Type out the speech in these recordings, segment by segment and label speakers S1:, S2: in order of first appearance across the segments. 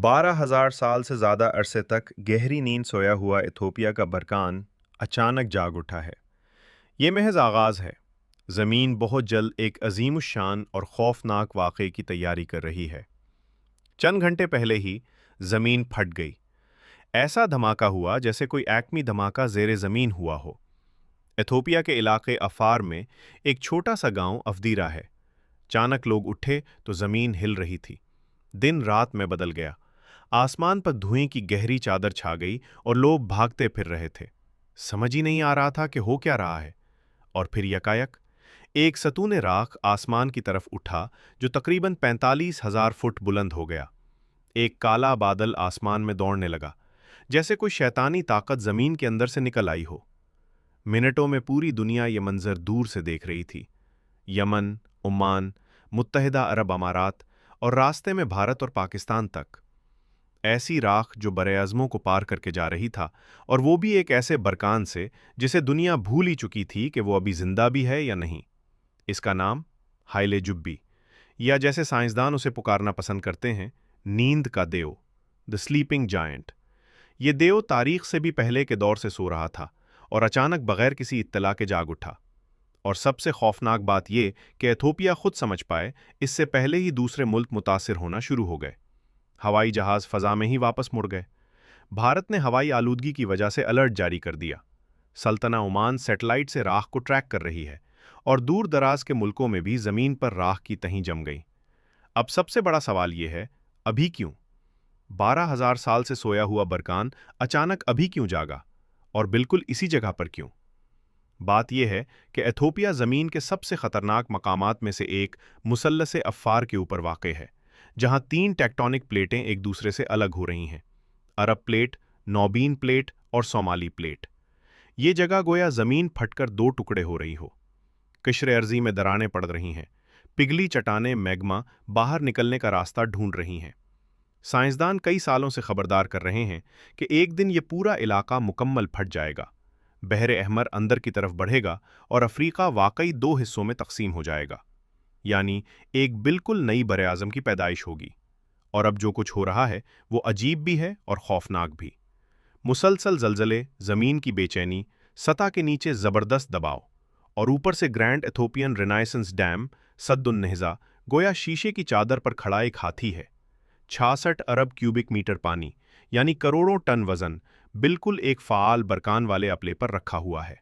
S1: 12,000 साल से ज़्यादा अरसे तक गहरी नींद सोया हुआ इथोपिया का बरकान अचानक जाग उठा है। ये महज आगाज़ है। ज़मीन बहुत जल्द एक अजीमुश्शान और खौफनाक वाक़े की तैयारी कर रही है। चंद घंटे पहले ही ज़मीन फट गई। ऐसा धमाका हुआ जैसे कोई एक्मी धमाका ज़ेरे ज़मीन हुआ हो। इथोपिया के इलाके अफार में एक छोटा सा गांव अफदीरा है। अचानक लोग उठे तो ज़मीन हिल रही थी। दिन रात में बदल गया। आसमान पर धुएं की गहरी चादर छा गई और लोग भागते फिर रहे थे। समझ ही नहीं आ रहा था कि हो क्या रहा है। और फिर यकायक एक सतून राख आसमान की तरफ उठा जो तकरीबन 45,000 फुट बुलंद हो गया। एक काला बादल आसमान में दौड़ने लगा, जैसे कोई शैतानी ताकत जमीन के अंदर से निकल आई हो। मिनटों में पूरी दुनिया ये मंजर दूर से देख रही थी। यमन, ओमान, मुत्तहिदा अरब अमारात और रास्ते में भारत और पाकिस्तान तक। ऐसी राख जो बरे-आज़मों को पार करके जा रही था, और वो भी एक ऐसे बरकान से जिसे दुनिया भूल ही चुकी थी कि वो अभी जिंदा भी है या नहीं। इसका नाम हाइले जुब्बी, या जैसे साइंसदान उसे पुकारना पसंद करते हैं, नींद का देव, द स्लीपिंग जायंट। ये देव तारीख से भी पहले के दौर से सो रहा था और अचानक बगैर किसी इत्तला के जाग उठा। और सबसे खौफनाक बात यह कि इथोपिया खुद समझ पाए, इससे पहले ही दूसरे मुल्क मुतासिर होना शुरू हो गए। हवाई जहाज फजा में ही वापस मुड़ गए। भारत ने हवाई आलूदगी की वजह से अलर्ट जारी कर दिया। सल्तना ओमान सैटेलाइट से राख को ट्रैक कर रही है, और दूर दराज के मुल्कों में भी जमीन पर राख की तहीं जम गई। अब सबसे बड़ा सवाल यह है, अभी क्यों? 12,000 साल से सोया हुआ बरकान अचानक अभी क्यों जागा, और बिल्कुल इसी जगह पर क्यों? बात यह है कि इथोपिया ज़मीन के सबसे ख़तरनाक मकामात में से एक मुसल्लस-ए अफ़ार के ऊपर वाक़ई है, जहां 3 टेक्टोनिक प्लेटें एक दूसरे से अलग हो रही हैं: अरब प्लेट, नौबीन प्लेट और सोमाली प्लेट। ये जगह गोया ज़मीन फटकर 2 टुकड़े हो रही हो। किश्र अर्ज़ी में दरारें पड़ रही हैं। पिघली चट्टानें मैग्मा बाहर निकलने का रास्ता ढूंढ रही हैं। साइंसदान कई सालों से खबरदार कर रहे हैं कि एक दिन ये पूरा इलाका मुकम्मल फट जाएगा। बहरे अहमर अंदर की तरफ बढ़ेगा और अफ्रीका वाकई 2 हिस्सों में तकसीम हो जाएगा। यानी एक बिल्कुल नई बरे-आज़म की पैदाइश होगी। और अब जो कुछ हो रहा है वो अजीब भी है और खौफनाक भी। मुसलसल जलजले, ज़मीन की बेचैनी, सतह के नीचे ज़बरदस्त दबाव, और ऊपर से ग्रैंड इथोपियन रिनाइसेंस डैम सद्दुन्नहज़ा गोया शीशे की चादर पर खड़ा एक हाथी है। 66 अरब क्यूबिक मीटर पानी, यानी करोड़ों टन वजन, बिल्कुल एक फ़ाल बरकान वाले अपले पर रखा हुआ है।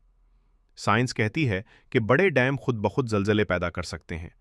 S1: साइंस कहती है कि बड़े डैम खुद ब खुद जलजले पैदा कर सकते हैं,